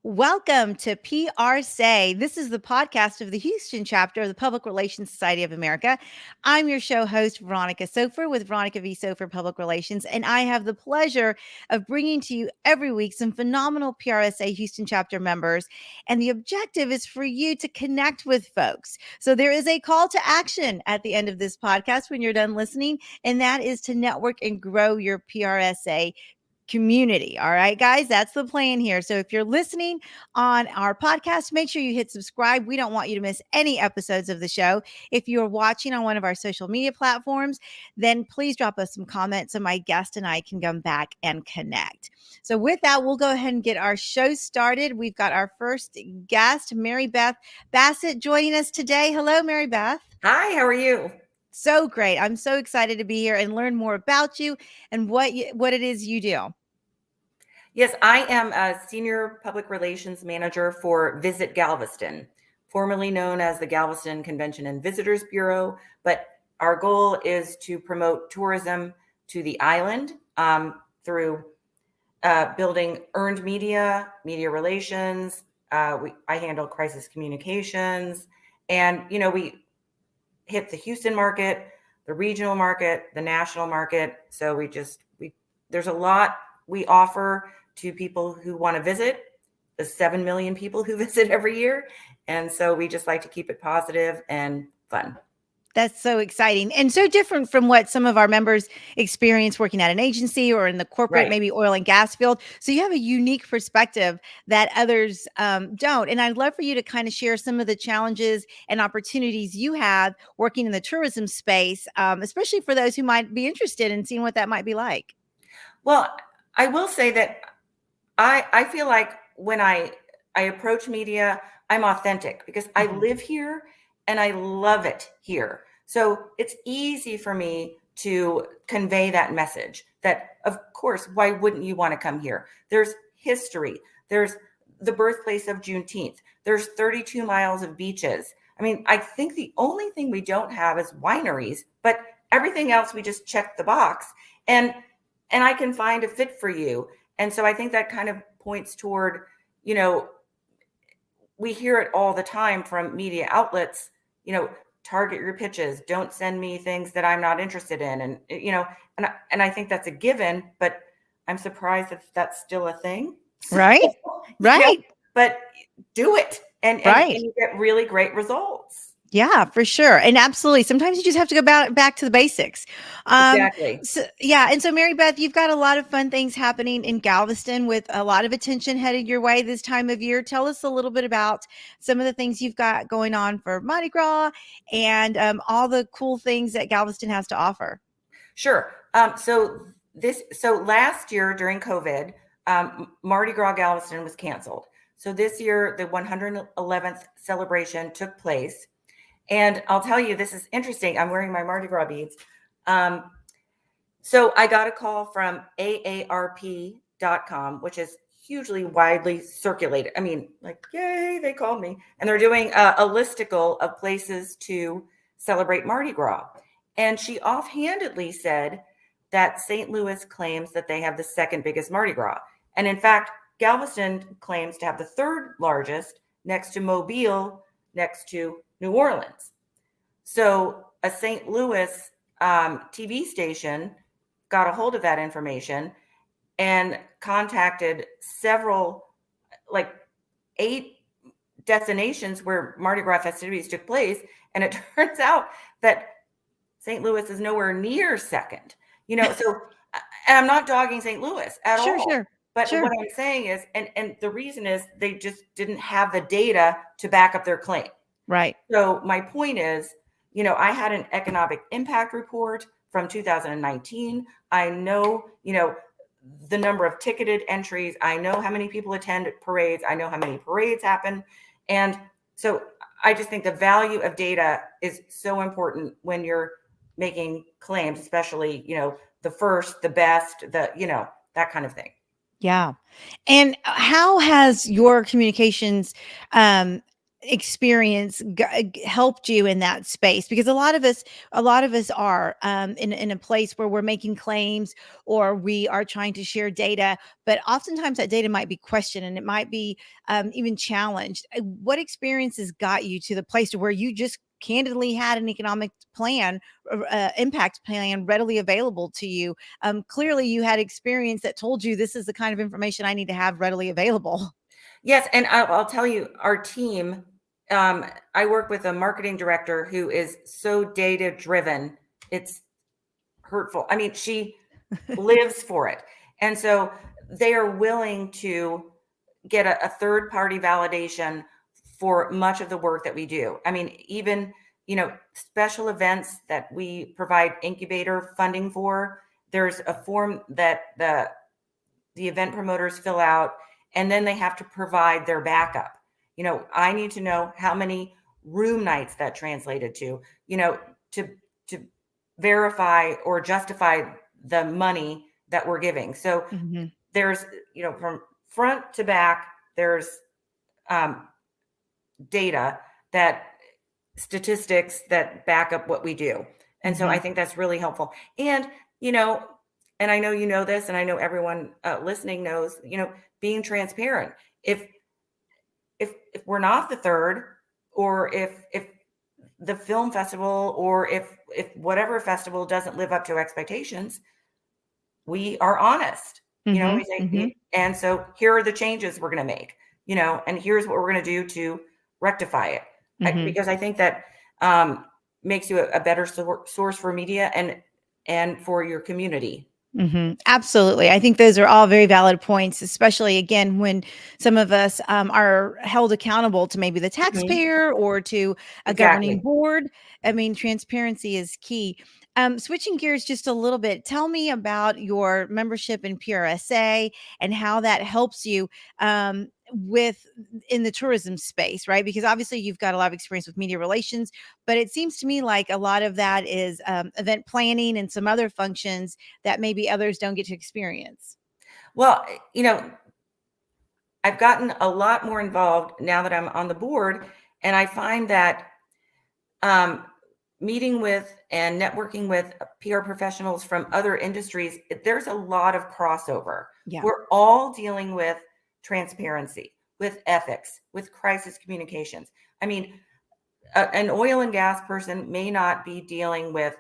Welcome to PRSay. This is the podcast of the Houston chapter of the Public Relations Society of America. I'm your show host, Veronica Sopher with Veronica v. Sopher Public Relations, and I have the pleasure of bringing to you every week some phenomenal PRSA Houston chapter members. And the objective is for you to connect with folks. So there is a call to action at the end of this podcast when you're done listening, and that is to network and grow your PRSA community. All right, guys, that's the plan here. So if you're listening on our podcast, make sure you hit subscribe. We don't want you to miss any episodes of the show. If you're watching on one of our social media platforms, then please drop us some comments so my guest and I can come back and connect. So with that, we'll go ahead and get our show started. We've got our first guest, Mary Beth Bassett, joining us today. Hello, Mary Beth. Hi, how are you? So great. I'm so excited to be here and learn more about you and what it is you do. Yes, I am a Senior Public Relations Manager for Visit Galveston, formerly known as the Galveston Convention and Visitors Bureau. But our goal is to promote tourism to the island through building earned media relations. I handle crisis communications. And, we hit the Houston market, the regional market, the national market. So there's a lot we offer to people who want to visit, the 7 million people who visit every year. And so we just like to keep it positive and fun. That's so exciting and so different from what some of our members experience working at an agency or in the corporate, maybe oil and gas field. So you have a unique perspective that others don't. And I'd love for you to kind of share some of the challenges and opportunities you have working in the tourism space, especially for those who might be interested in seeing what that might be like. Well, I will say that I feel like when I approach media, I'm authentic because I live here and I love it here. So it's easy for me to convey that message that, of course, why wouldn't you want to come here? There's history. There's the birthplace of Juneteenth. There's 32 miles of beaches. I mean, I think the only thing we don't have is wineries, but everything else we just check the box. And I can find a fit for you. And so I think that kind of points toward, we hear it all the time from media outlets, target your pitches, don't send me things that I'm not interested in. And, and I think that's a given, but I'm surprised that that's still a thing. Right. Right. But do it and you get really great results. Yeah, for sure. And absolutely. Sometimes you just have to go back to the basics. Exactly. So, yeah. And so, Mary Beth, you've got a lot of fun things happening in Galveston with a lot of attention headed your way this time of year. Tell us a little bit about some of the things you've got going on for Mardi Gras and all the cool things that Galveston has to offer. Sure. So last year during COVID, Mardi Gras Galveston was canceled. So this year, the 111th celebration took place. And I'll tell you, this is interesting. I'm wearing my Mardi Gras beads. So I got a call from AARP.com, which is hugely widely circulated. I mean, yay, they called me. And they're doing a listicle of places to celebrate Mardi Gras. And she offhandedly said that St. Louis claims that they have the second biggest Mardi Gras. And in fact, Galveston claims to have the third largest, next to Mobile, next to New Orleans. So a St. Louis TV station got a hold of that information and contacted several, 8 destinations where Mardi Gras festivities took place. And it turns out that St. Louis is nowhere near second, so and I'm not dogging St. Louis at all. Sure. But what I'm saying is, and the reason is they just didn't have the data to back up their claim. Right. So my point is, I had an economic impact report from 2019. I know, the number of ticketed entries. I know how many people attend parades. I know how many parades happen. And so I just think the value of data is so important when you're making claims, especially, the first, the best, that kind of thing. Yeah. And how has your communications experience helped you in that space? Because a lot of us are in a place where we're making claims or we are trying to share data, but oftentimes that data might be questioned and it might be even challenged. What experiences got you to the place to where you just candidly had an economic plan, impact plan readily available to you? Clearly you had experience that told you this is the kind of information I need to have readily available. Yes, and I'll tell you, our team, I work with a marketing director who is so data driven. It's hurtful. I mean, she lives for it. And so they are willing to get a third party validation for much of the work that we do. I mean, even, special events that we provide incubator funding for, there's a form that the event promoters fill out, and then they have to provide their backup. I need to know how many room nights that translated to, to verify or justify the money that we're giving. So Mhm. there's, from front to back, there's data, that statistics that back up what we do. And so I Mhm. think that's really helpful. And, and I know you know this, and I know everyone listening knows, being transparent. If we're not the third, or if the film festival, or if whatever festival doesn't live up to expectations, we are honest. We Mhm. say, Mhm. and so here are the changes we're going to make, and here's what we're going to do to rectify it. Mhm. Because I think that makes you a better source for media and for your community. Absolutely. I think those are all very valid points, especially again when some of us are held accountable to maybe the Mhm. taxpayer or to a governing Exactly. board. I mean, transparency is key. Switching gears just a little bit, tell me about your membership in PRSA and how that helps you with in the tourism space, right? Because obviously you've got a lot of experience with media relations, but it seems to me like a lot of that is event planning and some other functions that maybe others don't get to experience. Well, I've gotten a lot more involved now that I'm on the board, and I find that um, meeting with and networking with PR professionals from other industries, there's a lot of crossover. Yeah. We're all dealing with transparency, with ethics, with crisis communications. I mean, an oil and gas person may not be dealing with,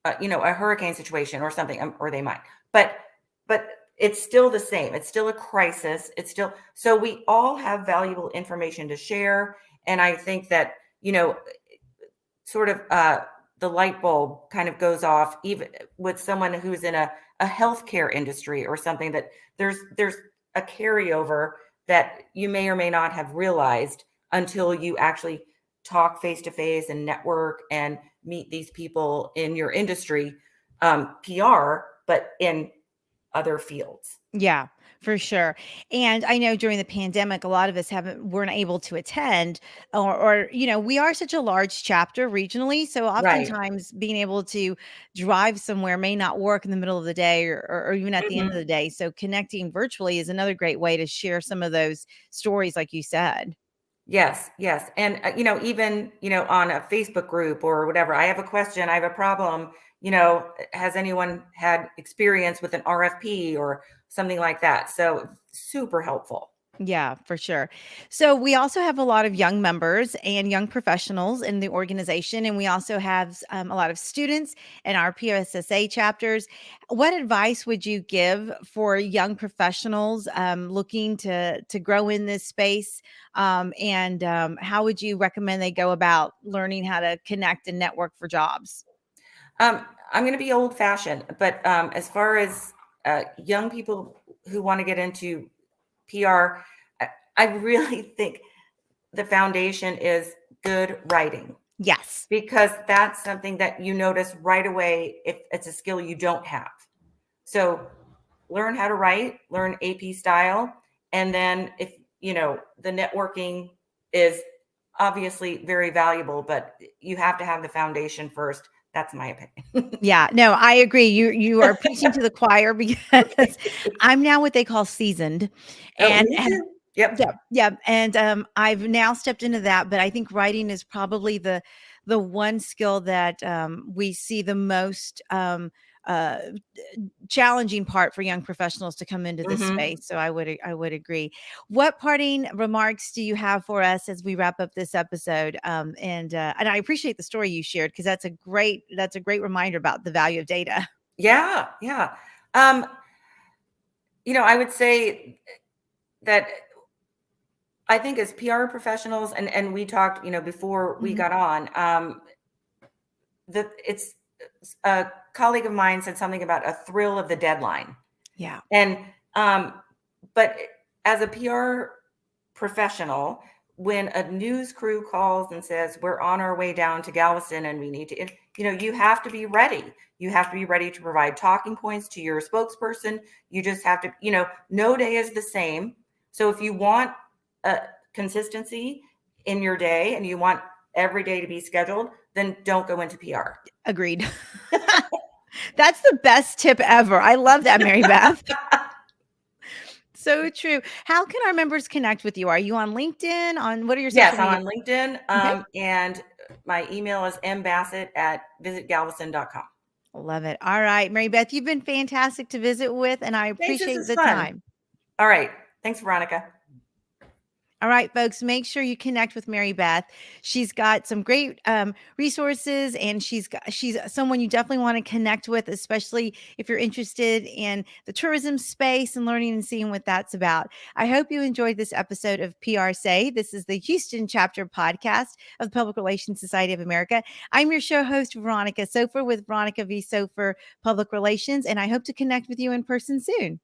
a hurricane situation or something, or they might, but it's still the same. It's still a crisis. It's still, so we all have valuable information to share. And I think that, sort of the light bulb kind of goes off even with someone who's in a healthcare industry or something, that there's a carryover that you may or may not have realized until you actually talk face to face and network and meet these people in your industry, PR, but in other fields. Yeah, for sure. And I know during the pandemic, a lot of us weren't able to attend, or we are such a large chapter regionally. So Right. oftentimes being able to drive somewhere may not work in the middle of the day or even at the end of Mhm. the day. So connecting virtually is another great way to share some of those stories, like you said. Yes, yes. And, even, on a Facebook group or whatever, I have a question, I have a problem, has anyone had experience with an RFP or something like that? So super helpful. Yeah, for sure. So we also have a lot of young members and young professionals in the organization, and we also have a lot of students in our PRSA chapters. What advice would you give for young professionals looking to grow in this space? And how would you recommend they go about learning how to connect and network for jobs? I'm going to be old fashioned, but as far as young people who want to get into PR, I really think the foundation is good writing, Yes. because that's something that you notice right away if it's a skill you don't have. So learn how to write, learn AP style, and then if the networking is obviously very valuable, but you have to have the foundation first. That's my opinion. Yeah, no, I agree. You are preaching to the choir because Okay. I'm now what they call seasoned Oh, and me have too. Yep. Yeah, yeah, and, I've now stepped into that, but I think writing is probably the one skill that, we see the most, uh, challenging part for young professionals to come into this Hmm. space, so I would agree. What parting remarks do you have for us as we wrap up this episode? And I appreciate the story you shared because that's a great reminder about the value of data. Yeah, yeah. Um, I would say that I think as PR professionals, and we talked, before we Mhm. got on, that it's a colleague of mine said something about a thrill of the deadline. Yeah, And but as a PR professional, when a news crew calls and says we're on our way down to Galveston and we need to, you have to be ready. You have to be ready to provide talking points to your spokesperson. You just have to, no day is the same. So if you want a consistency in your day and you want every day to be scheduled, then don't go into PR. agreed. That's the best tip ever. I love that, Mary Beth. So true. How can our members connect with you? Are you on LinkedIn? On what are your Yes, social I'm media? on LinkedIn. Okay. And my email is mbassett@visitgalveston.com. Love it. All right, Mary Beth, you've been fantastic to visit with, and I Thanks. This appreciate is the fun. time. All right. Thanks, Veronica. All right, folks, make sure you connect with Mary Beth. She's got some great resources, and she's someone you definitely want to connect with, especially if you're interested in the tourism space and learning and seeing what that's about. I hope you enjoyed this episode of PRSay. This is the Houston chapter podcast of the Public Relations Society of America. I'm your show host, Veronica Sopher, with Veronica V. Sopher Public Relations, and I hope to connect with you in person soon.